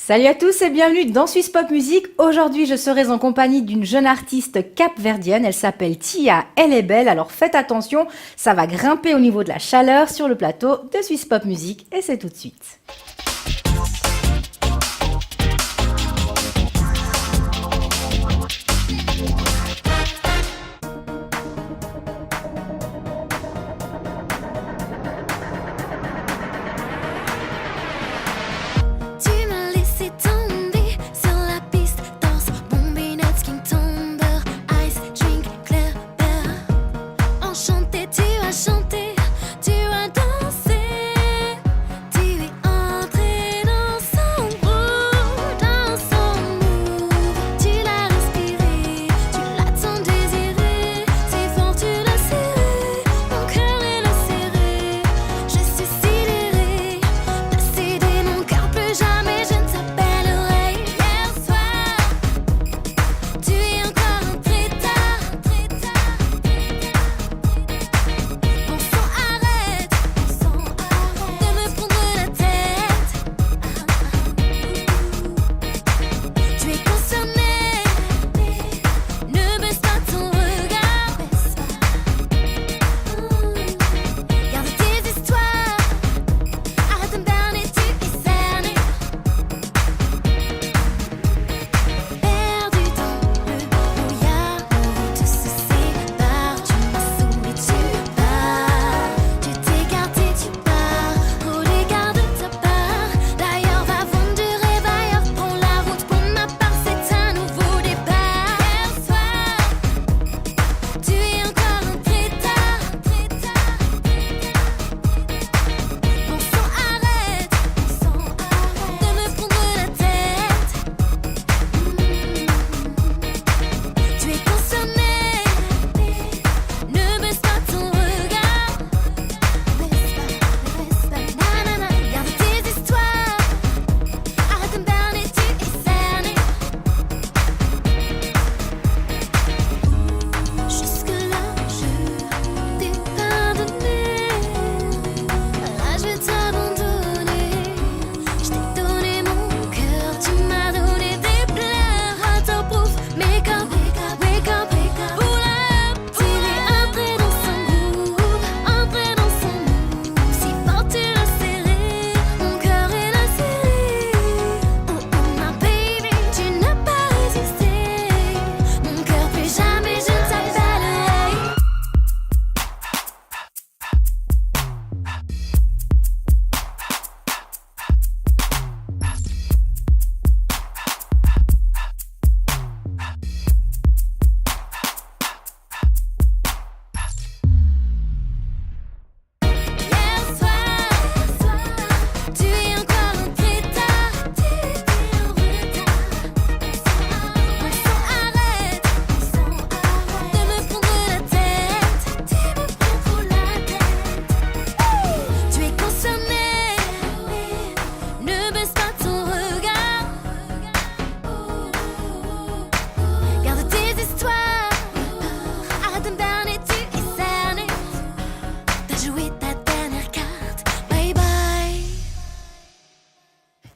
Salut à tous et bienvenue dans Swiss Pop Music. Aujourd'hui, je serai en compagnie d'une jeune artiste capverdienne. Elle s'appelle Tia, elle est belle, alors faites attention, ça va grimper au niveau de la chaleur sur le plateau de Swiss Pop Music et c'est tout de suite.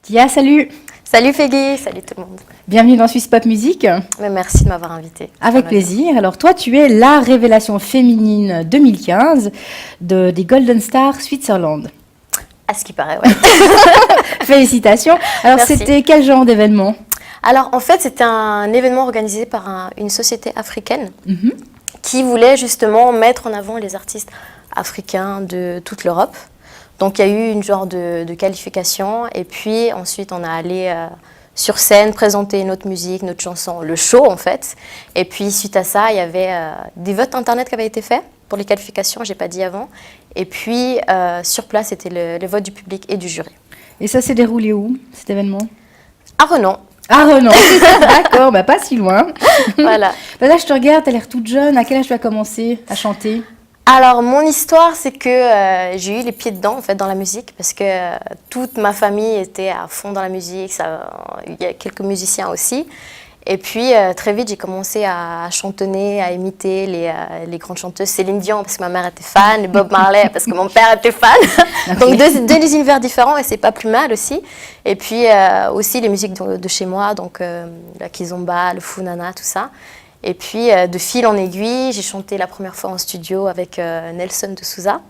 Tia, salut. Salut Feggy, salut tout le monde. Bienvenue dans Swiss Pop Music. Merci de m'avoir invitée. Avec plaisir. Alors toi, tu es la révélation féminine 2015 des Golden Stars Switzerland. À ce qui paraît, ouais. Félicitations. Alors Merci. C'était quel genre d'événement? Alors en fait, c'était un événement organisé par une société africaine qui voulait justement mettre en avant les artistes africains de toute l'Europe. Donc il y a eu une genre de qualification et puis ensuite on a allé sur scène présenter notre musique, notre chanson, le show en fait. Et puis suite à ça, il y avait des votes internet qui avaient été faits pour les qualifications, j'ai pas dit avant. Et puis sur place, c'était le vote du public et du jury. Et ça s'est déroulé où, cet événement? À Renan. À Renan, d'accord, bah pas si loin. Voilà. Bah là, je te regarde, tu as l'air toute jeune. À quel âge tu as commencé à chanter? Alors, mon histoire, c'est que j'ai eu les pieds dedans, en fait, dans la musique, parce que toute ma famille était à fond dans la musique. Il y a quelques musiciens aussi. Et puis, très vite, j'ai commencé à chantonner, à imiter les grandes chanteuses. Céline Dion, parce que ma mère était fan, et Bob Marley, parce que mon père était fan. Donc, deux univers différents, et c'est pas plus mal aussi. Et puis, aussi les musiques de chez moi, donc la kizomba, le funana, tout ça. Et puis, de fil en aiguille, j'ai chanté la première fois en studio avec Nelson de Souza,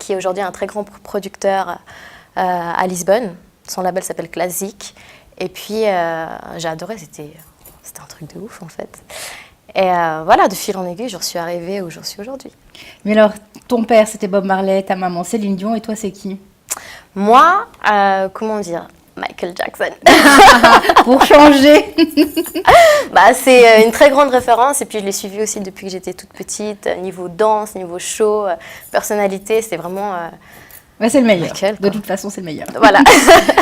qui est aujourd'hui un très grand producteur à Lisbonne. Son label s'appelle Classic. Et puis, j'ai adoré, c'était un truc de ouf, en fait. Et voilà, de fil en aiguille, j'en suis arrivée où j'en suis aujourd'hui. Mais alors, ton père, c'était Bob Marley, ta maman, Céline Dion, et toi, c'est qui? Moi, comment dire, Michael Jackson. Pour changer. C'est une très grande référence, et puis je l'ai suivi aussi depuis que j'étais toute petite, niveau danse, niveau show, personnalité, c'est vraiment... C'est le meilleur. Michael, de toute façon, c'est le meilleur. Voilà.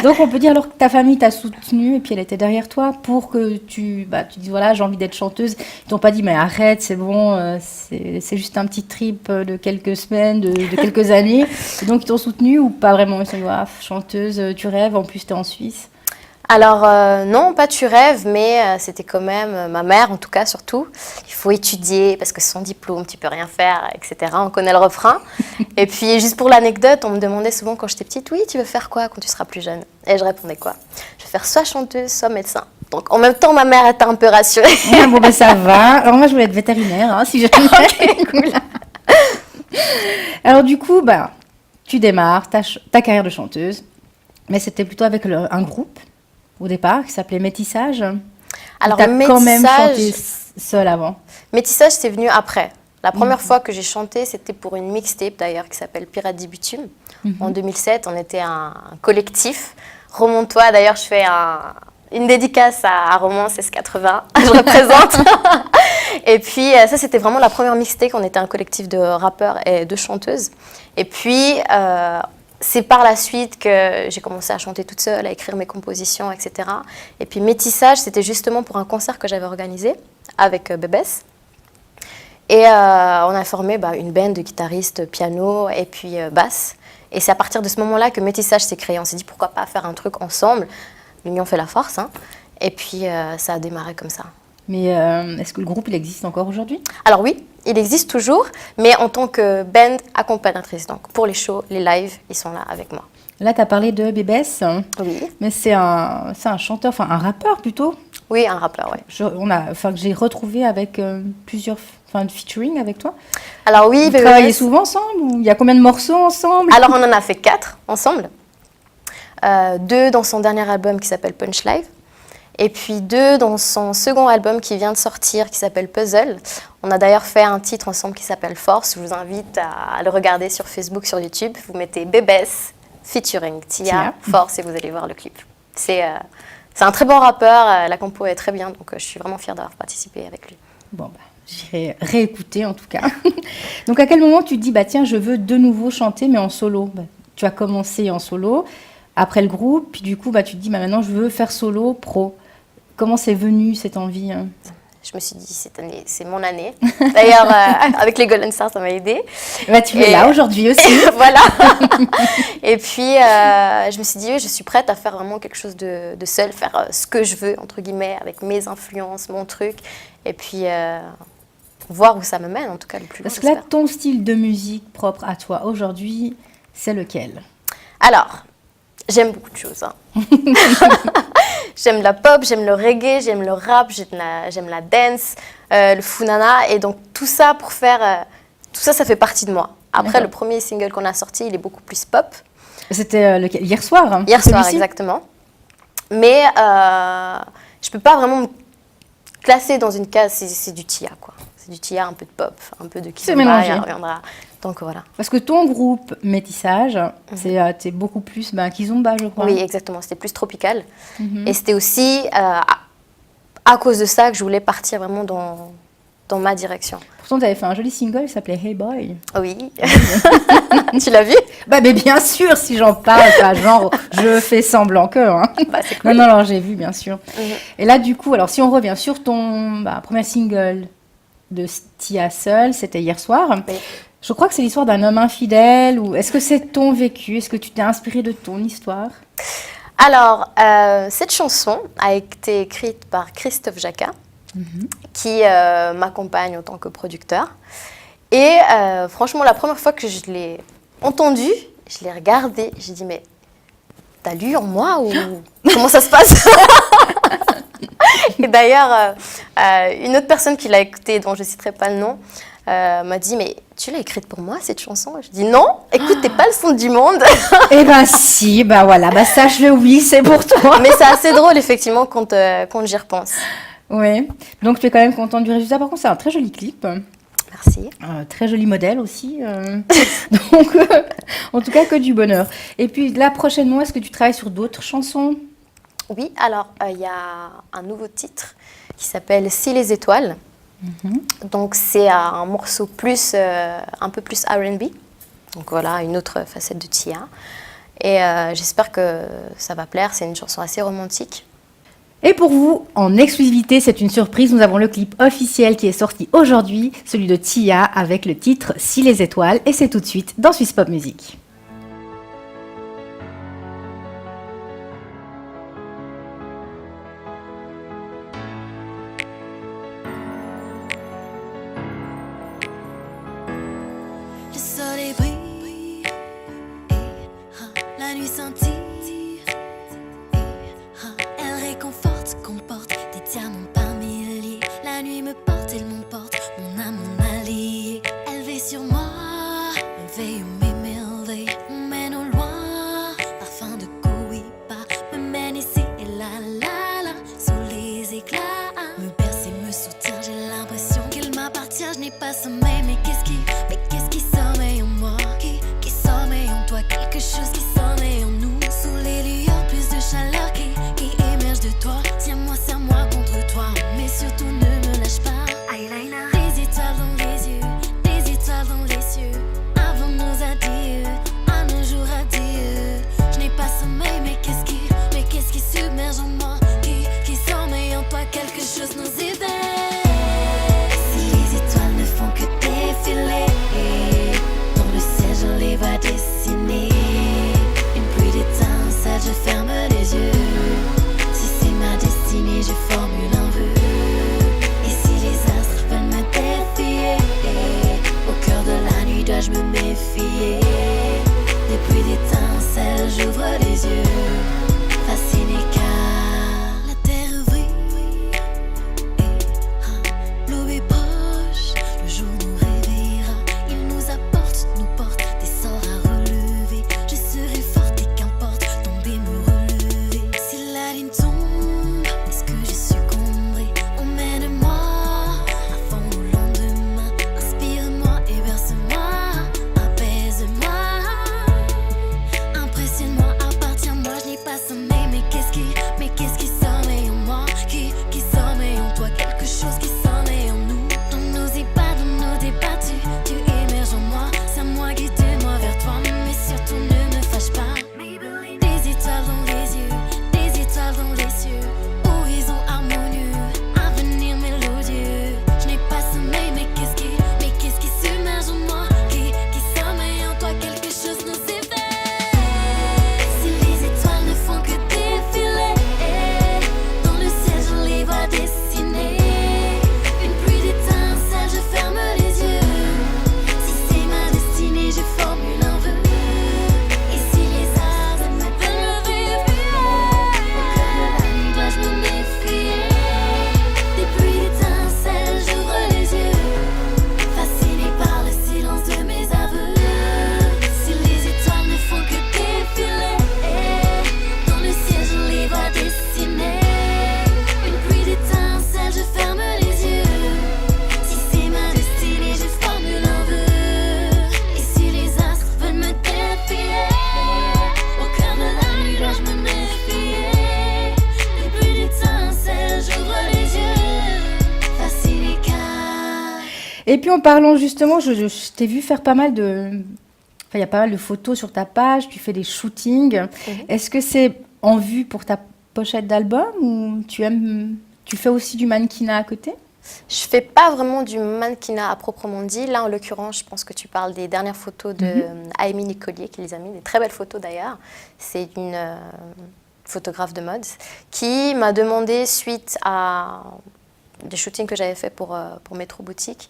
Donc, on peut dire alors que ta famille t'a soutenue et puis elle était derrière toi pour que tu dises voilà, j'ai envie d'être chanteuse. Ils t'ont pas dit mais arrête, c'est bon, c'est juste un petit trip de quelques semaines, de quelques années. Et donc, ils t'ont soutenue ou pas vraiment? Ils se sont dit chanteuse, tu rêves, en plus, t'es en Suisse. Alors, non, pas tu rêves, mais c'était quand même, ma mère en tout cas surtout, il faut étudier parce que sans diplôme, tu peux rien faire, etc. On connaît le refrain. Et puis, juste pour l'anecdote, on me demandait souvent quand j'étais petite, oui, tu veux faire quoi quand tu seras plus jeune? Et je répondais quoi? Je vais faire soit chanteuse, soit médecin. Donc, en même temps, ma mère était un peu rassurée. Bon, ça va. Alors, moi, je voulais être vétérinaire, si jamais. Ok, cool. Alors, du coup, tu démarres ta carrière de chanteuse, mais c'était plutôt avec un groupe au départ, qui s'appelait Métissage. Alors, tu as quand même chanté seule avant. Métissage, c'est venu après. La première fois que j'ai chanté, c'était pour une mixtape d'ailleurs, qui s'appelle Pirate du Bitume. En 2007, on était un collectif. Remonte-toi, d'ailleurs, je fais une dédicace à Romance S80, je représente. Et puis, ça, c'était vraiment la première mixtape. On était un collectif de rappeurs et de chanteuses. Et puis... c'est par la suite que j'ai commencé à chanter toute seule, à écrire mes compositions, etc. Et puis Métissage, c'était justement pour un concert que j'avais organisé avec Bébès. Et on a formé une band de guitaristes, piano et puis basse. Et c'est à partir de ce moment-là que Métissage s'est créé. On s'est dit pourquoi pas faire un truc ensemble. L'union fait la force. Hein. Et puis ça a démarré comme ça. Mais est-ce que le groupe, il existe encore aujourd'hui? Alors oui, il existe toujours, mais en tant que band accompagnatrice. Donc pour les shows, les lives, ils sont là avec moi. Là, tu as parlé de Bébès. Oui. Mais c'est un chanteur, enfin un rappeur plutôt. Oui, un rappeur, oui. Que j'ai retrouvé avec plusieurs featuring avec toi. Alors oui, vous travaillez souvent ensemble ou il y a combien de morceaux ensemble? Alors on en a fait 4 ensemble. 2 dans son dernier album qui s'appelle Punch Live. Et puis 2 dans son second album qui vient de sortir, qui s'appelle Puzzle. On a d'ailleurs fait un titre ensemble qui s'appelle Force. Je vous invite à le regarder sur Facebook, sur YouTube. Vous mettez Bébès featuring Tia, Force, et vous allez voir le clip. C'est un très bon rappeur, la compo est très bien, donc je suis vraiment fière d'avoir participé avec lui. Bon, j'irai réécouter en tout cas. Donc à quel moment tu te dis, tiens, je veux de nouveau chanter, mais en solo? Tu as commencé en solo, après le groupe, puis du coup, tu te dis, maintenant, je veux faire solo, pro. Comment c'est venu cette envie? Je me suis dit, cette année, c'est mon année. D'ailleurs, avec les Golden Stars, ça m'a aidée. Tu es là aujourd'hui aussi. Voilà. Et puis, je me suis dit, je suis prête à faire vraiment quelque chose de seul, faire ce que je veux, entre guillemets, avec mes influences, mon truc. Et puis, voir où ça me mène, en tout cas, le plus loin. Parce que là, ton style de musique propre à toi aujourd'hui, c'est lequel? Alors, j'aime beaucoup de choses. Hein. J'aime la pop, j'aime le reggae, j'aime le rap, j'aime la dance, le funana. Et donc, tout ça pour faire... tout ça, ça fait partie de moi. Après, le premier single qu'on a sorti, il est beaucoup plus pop. C'était hier soir? Hein, hier soir, exactement. Mais je ne peux pas vraiment me classer dans une case, c'est du Tia, quoi. C'est du Tia, un peu de pop, un peu de kizomba. C'est mélangé. Reviendra. Donc voilà. Parce que ton groupe Métissage, c'est beaucoup plus kizomba, je crois. Oui, exactement. C'était plus tropical. Et c'était aussi à cause de ça que je voulais partir vraiment dans ma direction. Pourtant, tu avais fait un joli single qui s'appelait Hey Boy. Oui. Tu l'as vu? Mais bien sûr, si j'en parle, genre, je fais semblant que. Hein. C'est cool. Non, j'ai vu, bien sûr. Et là, du coup, alors si on revient sur ton premier single de Tia seul, c'était hier soir. Oui. Je crois que c'est l'histoire d'un homme infidèle. Ou est-ce que c'est ton vécu? Est-ce que tu t'es inspiré de ton histoire? Alors, cette chanson a été écrite par Christophe Jacquat, qui m'accompagne en tant que producteur. Et franchement, la première fois que je l'ai entendu, je l'ai regardé, j'ai dit, mais t'as lu en moi ou comment ça se passe? Et d'ailleurs, une autre personne qui l'a écoutée, dont je ne citerai pas le nom, m'a dit, mais tu l'as écrite pour moi, cette chanson? Je dis, non, écoute, t'es pas le son du monde. Eh ben si, bah voilà, bah sache-le, oui, c'est pour toi. Mais c'est assez drôle, effectivement, quand j'y repense. Oui, donc tu es quand même contente du résultat. Par contre, c'est un très joli clip. Merci. Très joli modèle aussi. Donc, en tout cas, que du bonheur. Et puis là, prochainement, est-ce que tu travailles sur d'autres chansons? Oui, alors, il y a un nouveau titre qui s'appelle « Si les étoiles ». Donc, c'est un morceau un peu plus R&B. Donc, voilà, une autre facette de Tia. Et j'espère que ça va plaire. C'est une chanson assez romantique. Et pour vous, en exclusivité, c'est une surprise. Nous avons le clip officiel qui est sorti aujourd'hui, celui de Tia, avec le titre « Si les étoiles ». Et c'est tout de suite dans Swiss Pop Music. Le soleil brille, la nuit scintille. Elle réconforte, comporte des diamants par milliers. La nuit me porte, elle m'emporte, mon âme, mon allié. Elle veille sur moi, veille ou m'émerveille, on mène au loin. Parfum de Cohiba me mène ici et là, sous les éclats. Me berce et me soutient, j'ai l'impression qu'il m'appartient. Je n'ai pas sommeil, mais qu'est-ce qui sommeille en moi? Qui sommeille en toi? Quelque chose qui sommeille en nous. Sous les lueurs, plus de chaleur qui émerge de toi. Tiens-moi, serre-moi contre toi, mais surtout ne me lâche pas. Eyeliner. Des étoiles dans les yeux, des étoiles dans les cieux. Avant nos adieux, à nos jours adieux. Je n'ai pas sommeil, mais qu'est-ce qui submerge en moi? Qui sommeille en toi? Quelque chose nous éveille. Si les étoiles ne font que défiler, dans le ciel je les vois dessiner. Une pluie d'étincelles, je ferme les yeux. Si c'est ma destinée, je formule un vœu. Et si les astres veulent me défier, au cœur de la nuit dois-je me méfier? Des pluies d'étincelles, j'ouvre les yeux, fasciné car la terre brille. L'eau est proche, le jour nous réveillera. Il nous apporte, nous porte des sorts à relever. Je serai forte et qu'importe, tomber me relever. Si la ligne tombe, est-ce que je succomberai? Emmène-moi à fond au lendemain. Inspire-moi et berce-moi, apaise-moi. Impressionne-moi, appartiens-moi, je n'ai pas sommeil, mais qu'est-ce qui sommeille en moi? Qui sommeille en toi? Quelque chose qui sommeille en nous. Dans nos ébats, dans nos débats, tu émerges en moi. C'est à moi, guide-moi vers toi, mais surtout ne me fâche pas. Des étoiles dans les yeux, des étoiles dans les cieux. Horizon harmonieux, avenir mélodieux. Je n'ai pas sommeil, mais qu'est-ce qui submerge en moi? Qui sommeille en toi? Quelque chose nous éveille. Si les étoiles ne font que défiler, dans le ciel je les vois dessiner. Une pluie d'étincelles, je ferme les yeux. Si c'est ma destinée, je formule un vœu. Et si les astres me veulent vivre, au cœur de la nuit dois-je me méfier? Des pluies d'étincelles, j'ouvre les yeux, fasciné par le silence de mes aveux. Si les étoiles ne font que défiler, dans le ciel je les vois dessiner. Une pluie d'étincelles, je ferme les yeux. Si c'est ma destinée, je formule un vœu. Et si les astres veulent me défier, au cœur de la nuit dois-je me méfier? Des pluies d'étincelles, j'ouvre les yeux, fasciné car Et puis en parlant justement, je t'ai vu faire pas mal de... Enfin, il y a pas mal de photos sur ta page, tu fais des shootings. Est-ce que c'est en vue pour ta pochette d'album ou tu fais aussi du mannequinat à côté? Je fais pas vraiment du mannequinat à proprement dit. Là, en l'occurrence, je pense que tu parles des dernières photos de Amy Nicolier qui les a mis, des très belles photos d'ailleurs. C'est photographe de mode, qui m'a demandé, suite à des shootings que j'avais fait pour Métro Boutique,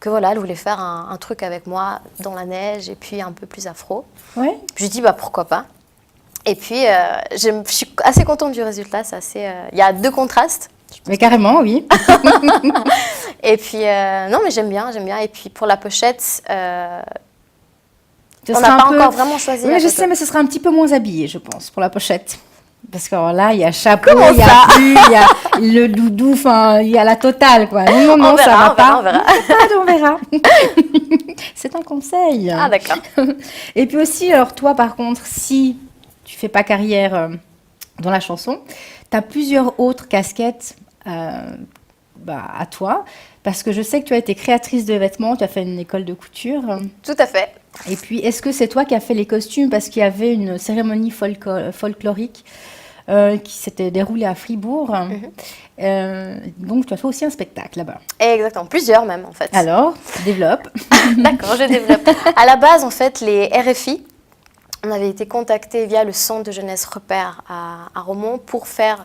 que voilà, elle voulait faire un truc avec moi dans la neige et puis un peu plus afro. Ouais. Je lui dis pourquoi pas. Et puis je suis assez contente du résultat. C'est assez, il y a 2 contrastes. Mais carrément, oui. Et puis non, mais j'aime bien. Et puis pour la pochette, on n'a pas encore vraiment choisi. Oui, je sais, mais ce sera un petit peu moins habillé, je pense, pour la pochette. Parce que alors là, il y a chapeau, Comment il y a ça pull, il y a le doudou, enfin, il y a la totale, quoi. Non, On ça verra, va pas. on verra. On verra. C'est un conseil. Ah, d'accord. Et puis aussi, alors toi, par contre, si tu fais pas carrière dans la chanson, tu as plusieurs autres casquettes à toi. Parce que je sais que tu as été créatrice de vêtements, tu as fait une école de couture. Tout à fait. Et puis, est-ce que c'est toi qui as fait les costumes? Parce qu'il y avait une cérémonie folklorique qui s'était déroulée à Fribourg. Donc, tu as fait aussi un spectacle là-bas. Exactement, plusieurs même en fait. Alors, développe. D'accord, je développe. À la base, en fait, les RFI, on avait été contactés via le Centre de jeunesse Repère à Romont pour faire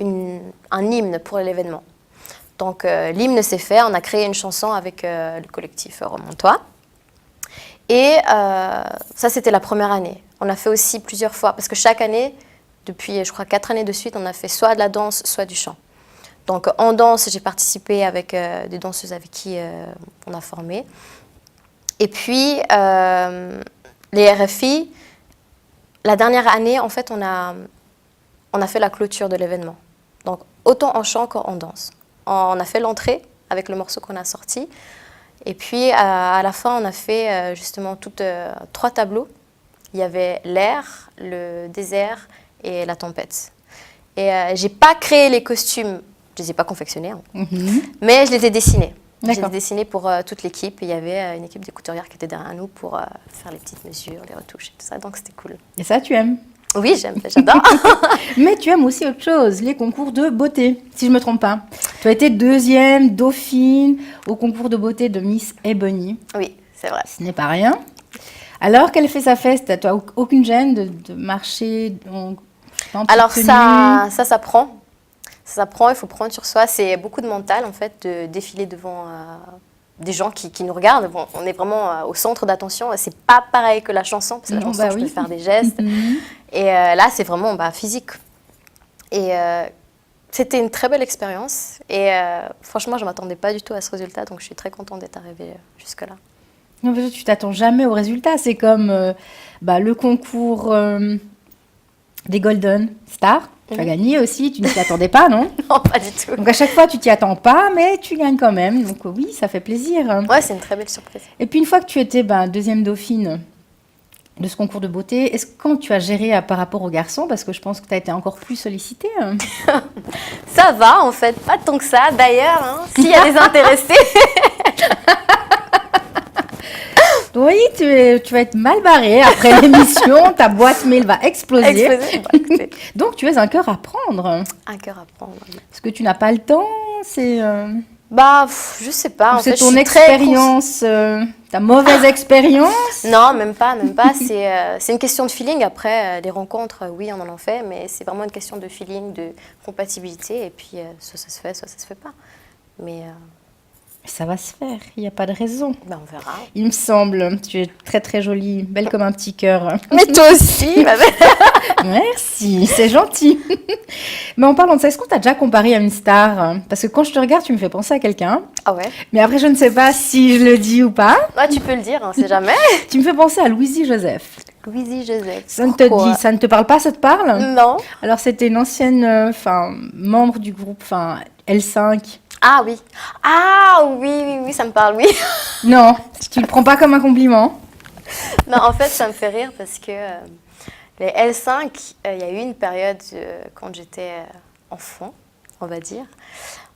un hymne pour l'événement. Donc, l'hymne s'est fait, on a créé une chanson avec le collectif romontois. Et ça, c'était la première année. On a fait aussi plusieurs fois, parce que chaque année, depuis, je crois, 4 années de suite, on a fait soit de la danse, soit du chant. Donc, en danse, j'ai participé avec des danseuses avec qui on a formé. Et puis, les RFI, la dernière année, en fait, on a fait la clôture de l'événement. Donc, autant en chant qu'en danse. On a fait l'entrée avec le morceau qu'on a sorti. Et puis, à la fin, on a fait justement 3 tableaux. Il y avait l'air, le désert et la tempête. Et je n'ai pas créé les costumes, je ne les ai pas confectionnés, mais je les ai dessinés. Je les ai dessinés pour toute l'équipe. Il y avait une équipe de couturières qui était derrière nous pour faire les petites mesures, les retouches et tout ça. Donc, c'était cool. Et ça, tu aimes? Oui, j'adore. Mais tu aimes aussi autre chose, les concours de beauté, si je ne me trompe pas. Tu as été 2e dauphine au concours de beauté de Miss Ebony. Oui, c'est vrai. Ce n'est pas rien. Alors, quelle fait sa feste? Tu n'as aucune gêne de marcher en Alors, tenue? ça prend. Ça prend, il faut prendre sur soi. C'est beaucoup de mental, en fait, de défiler devant des gens qui nous regardent. Bon, on est vraiment au centre d'attention. C'est pas pareil que la chanson, parce que la chanson, je peux faire des gestes. Et là, c'est vraiment physique. Et c'était une très belle expérience. Et franchement, je ne m'attendais pas du tout à ce résultat. Donc, je suis très contente d'être arrivée jusque-là. Non, parce que tu t'attends jamais au résultat. C'est comme le concours des Golden Stars. Tu as gagné aussi. Tu ne t'y attendais pas, non? Non, pas du tout. Donc, à chaque fois, tu t'y attends pas, mais tu gagnes quand même. Donc, oui, ça fait plaisir. Ouais, c'est une très belle surprise. Et puis, une fois que tu étais 2e dauphine de ce concours de beauté, est-ce que quand tu as géré par rapport aux garçons, parce que je pense que tu as été encore plus sollicitée? Ça va, en fait, pas tant que ça. D'ailleurs, s'il y a des intéressés. Oui, tu vas être mal barrée après l'émission, ta boîte mail va exploser. Donc, tu es un cœur à prendre. Un cœur à prendre. Est-ce que tu n'as pas le temps? C'est je sais pas. c'est ton expérience, ta mauvaise expérience? Non, même pas. C'est une question de feeling. Après, les rencontres, oui, on en a fait, mais c'est vraiment une question de feeling, de compatibilité. Et puis, soit ça se fait, soit ça se fait pas. Mais ça va se faire, il n'y a pas de raison. On verra. Il me semble, tu es très très jolie, belle comme un petit cœur. Mais toi aussi, ma belle. Merci, c'est gentil. Mais en parlant de ça, est-ce qu'on t'a déjà comparé à une star? Parce que quand je te regarde, tu me fais penser à quelqu'un. Ah ouais? Mais après, je ne sais pas si je le dis ou pas. Ah, tu peux le dire, on sait jamais. Tu me fais penser à Louisie Joseph. Louisie Joseph. Ça ne te parle pas, ça te parle? Non. Alors, c'était une ancienne membre du groupe L5. Ah oui. Ah oui, ça me parle, oui. Non, tu le prends pas comme un compliment? Non, en fait, ça me fait rire parce que les L5, il y a eu une période quand j'étais enfant, on va dire.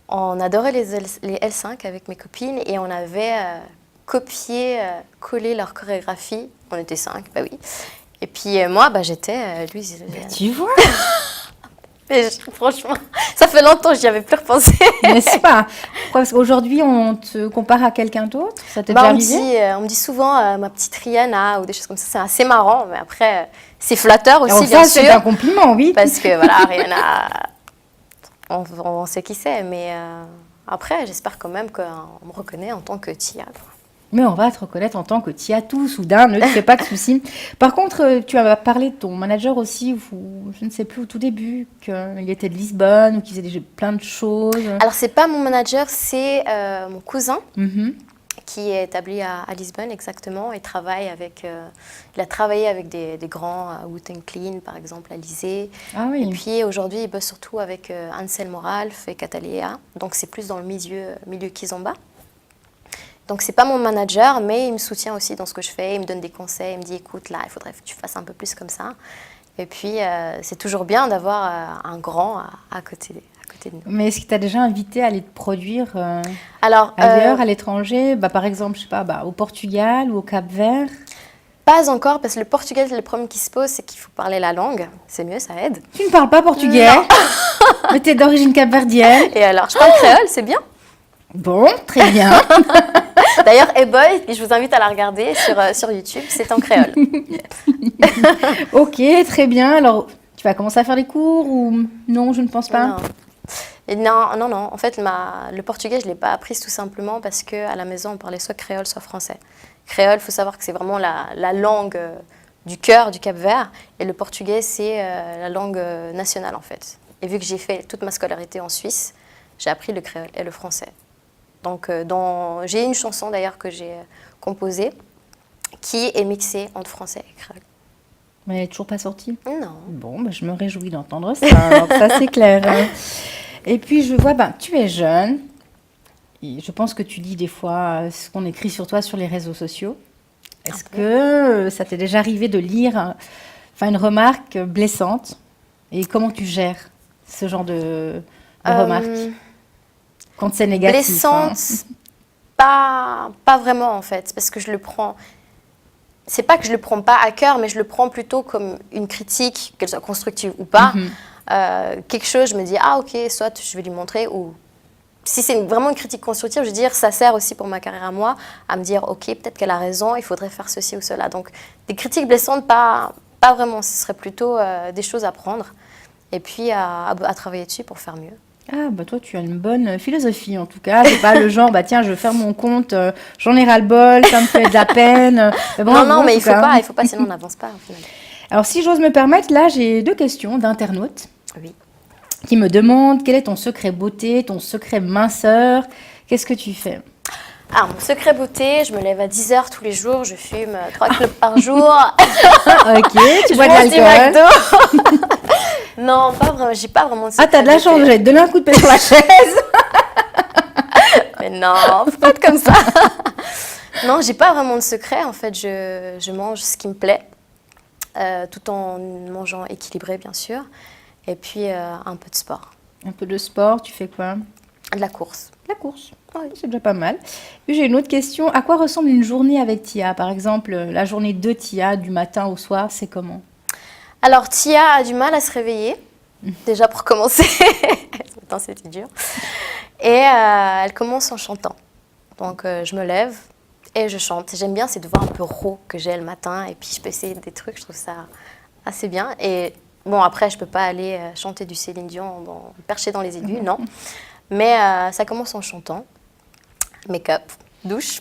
On adorait les L5 avec mes copines et on avait copié, collé leur chorégraphie. On était 5, bah oui. Et puis moi, j'étais Louise. Tu vois? Mais franchement, ça fait longtemps que j'y avais plus repensé. N'est-ce pas? Pourquoi? Parce qu'aujourd'hui, on te compare à quelqu'un d'autre? Ça t'est déjà arrivé? On me dit souvent ma petite Rihanna ou des choses comme ça. C'est assez marrant, mais après, C'est flatteur aussi, Alors bien ça, c'est sûr. un compliment, oui. Parce que voilà, Rihanna, on sait qui c'est. Mais après, j'espère quand même qu'on me reconnaît en tant que Tia, quoi. Mais on va te reconnaître en tant que Tia tout soudain, ne te fais pas de soucis. Par contre, tu as parlé de ton manager aussi, ou je ne sais plus, au tout début, qu'il était de Lisbonne, ou qu'il faisait plein de choses. Alors, c'est pas mon manager, c'est mon cousin Mhm. qui est établi à Lisbonne, exactement. Il a travaillé avec des grands, Wu-Tang Clan, par exemple, Alizé. Ah oui. Et puis, aujourd'hui, il bosse surtout avec Anselmo Ralph et Catalea. Donc, c'est plus dans le milieu Kizomba. Donc, c'est pas mon manager, mais il me soutient aussi dans ce que je fais. Il me donne des conseils. Il me dit, écoute, là, il faudrait que tu fasses un peu plus comme ça. Et puis, c'est toujours bien d'avoir un grand à côté de nous. Mais est-ce que tu as déjà invité à aller te produire Alors, ailleurs, à l'étranger, par exemple, je sais pas, au Portugal ou au Cap-Vert? pas encore, parce que le portugais, le problème qui se pose, c'est qu'il faut parler la langue. C'est mieux, ça aide. Tu ne parles pas portugais, mais tu es d'origine capverdienne. Et alors, je parle créole, c'est bien. Bon, très bien. D'ailleurs, Hey Boy, je vous invite à la regarder sur YouTube, c'est en créole. Ok, très bien. Alors, tu vas commencer à faire les cours ou non, je ne pense pas. Non. Et non. En fait, le portugais, je ne l'ai pas appris tout simplement parce qu'à la maison, on parlait soit créole, soit français. Créole, il faut savoir que c'est vraiment la langue du cœur du Cap-Vert. Et le portugais, c'est la langue nationale, en fait. Et vu que j'ai fait toute ma scolarité en Suisse, j'ai appris le créole et le français. Donc, j'ai une chanson d'ailleurs que j'ai composée qui est mixée entre français et créole. Mais elle n'est toujours pas sortie. Non. Bon, je me réjouis d'entendre ça. Alors, ça, c'est clair. Et puis, je vois, tu es jeune. Et je pense que tu lis des fois ce qu'on écrit sur toi sur les réseaux sociaux. Est-ce que ça t'est déjà arrivé de lire une remarque blessante? Et comment tu gères ce genre de remarques quand c'est négatif? Blessante, pas vraiment en fait, parce que je le prends. C'est pas que je le prends pas à cœur, mais je le prends plutôt comme une critique, qu'elle soit constructive ou pas. Quelque chose, je me dis ok, soit je vais lui montrer, ou si c'est vraiment une critique constructive, je veux dire ça sert aussi pour ma carrière à moi, à me dire ok, peut-être qu'elle a raison, il faudrait faire ceci ou cela. Donc des critiques blessantes, pas vraiment. Ce serait plutôt des choses à prendre et puis à travailler dessus pour faire mieux. Ah, toi, tu as une bonne philosophie, en tout cas. C'est pas le genre, tiens, je vais faire mon compte, j'en ai ras-le-bol, ça me fait de la peine. Non, mais il faut pas, sinon on n'avance pas, au final. Alors, si j'ose me permettre, là, j'ai 2 questions d'internautes Oui. qui me demandent quel est ton secret beauté, ton secret minceur, qu'est-ce que tu fais? Alors, mon secret beauté, je me lève à 10h tous les jours, je fume 3 clopes par jour. Ok, tu bois de l'alcool. Non, pas vraiment, j'ai pas vraiment de secret. Ah, t'as de la chance, je vais te donner un coup de pied sur la chaise. Mais non, faut pas être comme ça. Non, j'ai pas vraiment de secret. En fait, je mange ce qui me plaît, tout en mangeant équilibré, bien sûr. Et puis, un peu de sport. Un peu de sport, tu fais quoi? De la course. La course, oui, c'est déjà pas mal. Puis j'ai une autre question. À quoi ressemble une journée avec Tia? Par exemple, la journée de Tia, du matin au soir, c'est comment? Alors, Tia a du mal à se réveiller, déjà pour commencer. Attends, c'était dur. Et elle commence en chantant. Donc, je me lève et je chante. J'aime bien cette voix un peu rauque que j'ai le matin. Et puis, je peux essayer des trucs, je trouve ça assez bien. Et bon, après, je peux pas aller chanter du Céline Dion perché dans les aigus, non. Mais ça commence en chantant. Make-up, douche.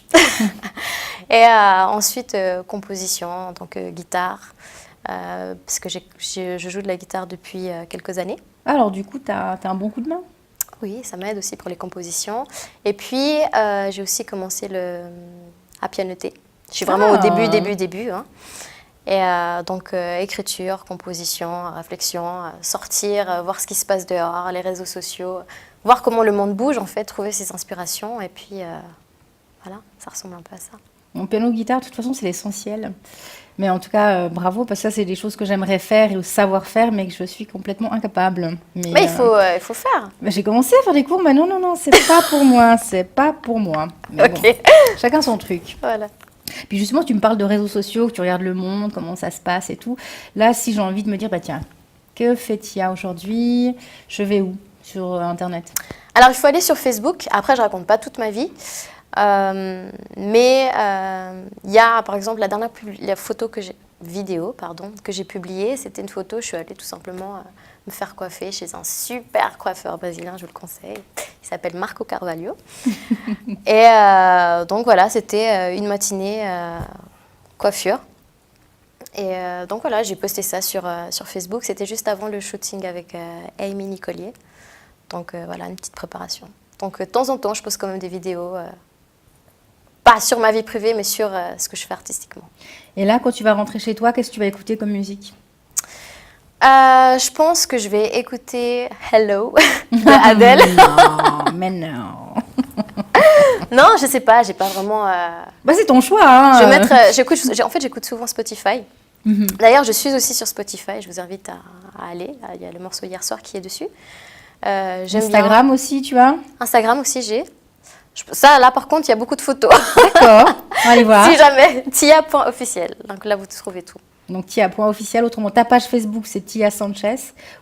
Et ensuite, composition en tant que guitare. Parce que je joue de la guitare depuis quelques années. Alors du coup, t'as un bon coup de main? Oui, ça m'aide aussi pour les compositions. Et puis, j'ai aussi commencé à pianoter. Je suis vraiment au début. Hein. Et donc, écriture, composition, réflexion, sortir, voir ce qui se passe dehors, les réseaux sociaux, voir comment le monde bouge, en fait, trouver ses inspirations. Et puis, voilà, ça ressemble un peu à ça. Mon piano-guitare, de toute façon, c'est l'essentiel. Mais en tout cas, bravo, parce que ça, c'est des choses que j'aimerais faire et savoir faire, mais que je suis complètement incapable. Mais il faut faire. J'ai commencé à faire des cours, mais non, c'est pas pour moi, c'est pas pour moi. Mais Ok. bon, chacun son truc. Voilà. Puis justement, tu me parles de réseaux sociaux, que tu regardes le monde, comment ça se passe et tout. Là, si j'ai envie de me dire, tiens, que fait Tia aujourd'hui? Je vais où sur Internet? Alors, il faut aller sur Facebook. Après, je raconte pas toute ma vie. Mais il y a, par exemple, la photo que j'ai vidéo que j'ai publiée. C'était une photo, je suis allée tout simplement me faire coiffer chez un super coiffeur brésilien, je vous le conseille. Il s'appelle Marco Carvalho. Et donc voilà, c'était une matinée coiffure. Et donc voilà, j'ai posté ça sur Facebook. C'était juste avant le shooting avec Amy Nicolier. Donc voilà, une petite préparation. Donc de temps en temps, je poste quand même des vidéos, pas sur ma vie privée, mais sur ce que je fais artistiquement. Et là, quand tu vas rentrer chez toi, qu'est-ce que tu vas écouter comme musique? Je pense que je vais écouter Hello de Adele. Non, mais non. Non, je sais pas, j'ai pas vraiment. Bah, c'est ton choix. Hein. Je vais mettre. J'écoute souvent Spotify. D'ailleurs, je suis aussi sur Spotify. Je vous invite à aller. Il y a le morceau Hier soir qui est dessus. J'aime Instagram bien. aussi, tu as? Instagram aussi, j'ai. Ça, là, par contre, il y a beaucoup de photos. D'accord. On va aller voir. Si jamais, tia.officiel. Donc là, vous trouvez tout. Donc Tia.officiel, autrement ta page Facebook c'est Tia Sanchez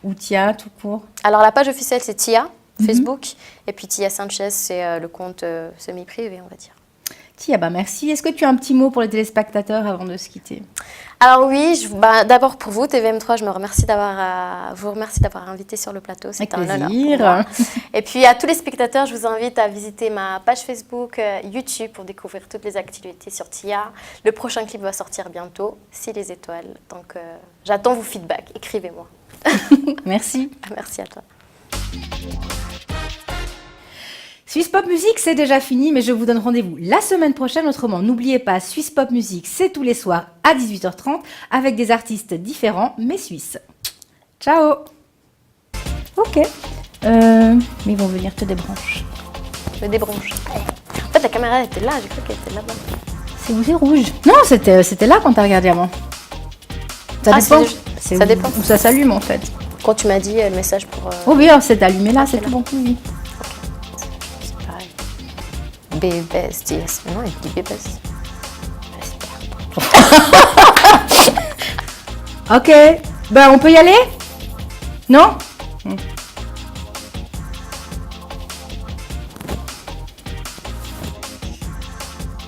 ou Tia tout court? Alors la page officielle c'est Tia, Facebook, et puis Tia Sanchez c'est le compte semi-privé on va dire. Tia, bah merci. Est-ce que tu as un petit mot pour les téléspectateurs avant de se quitter? Alors oui, d'abord pour vous, TVM3, je vous remercie d'avoir invité sur le plateau. C'était un honneur pour moi. Et puis à tous les spectateurs, je vous invite à visiter ma page Facebook, YouTube pour découvrir toutes les activités sur Tia. Le prochain clip va sortir bientôt, Si les étoiles. Donc j'attends vos feedbacks, écrivez-moi. Merci. Merci à toi. Suisse Pop Music, c'est déjà fini, mais je vous donne rendez-vous la semaine prochaine. Autrement, n'oubliez pas, Suisse Pop Music, c'est tous les soirs à 18h30 avec des artistes différents, mais suisses. Ciao. Ok. Mais ils vont venir te débrancher. Me débranche. En fait, la caméra était là, j'ai cru qu'elle était là-bas. C'est où c'est rouge? Non, c'était là quand t'as regardé avant. Ça dépend. Ça dépend. Où ça s'allume en fait. Quand tu m'as dit le message pour... Oh oui, c'est allumé là, c'est tout bon. Oui. Bébès, yes. Non, il dit bébès. Ok. Ben, on peut y aller? Non?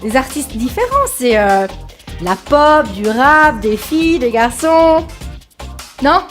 Des artistes différents, c'est la pop, du rap, des filles, des garçons. Non?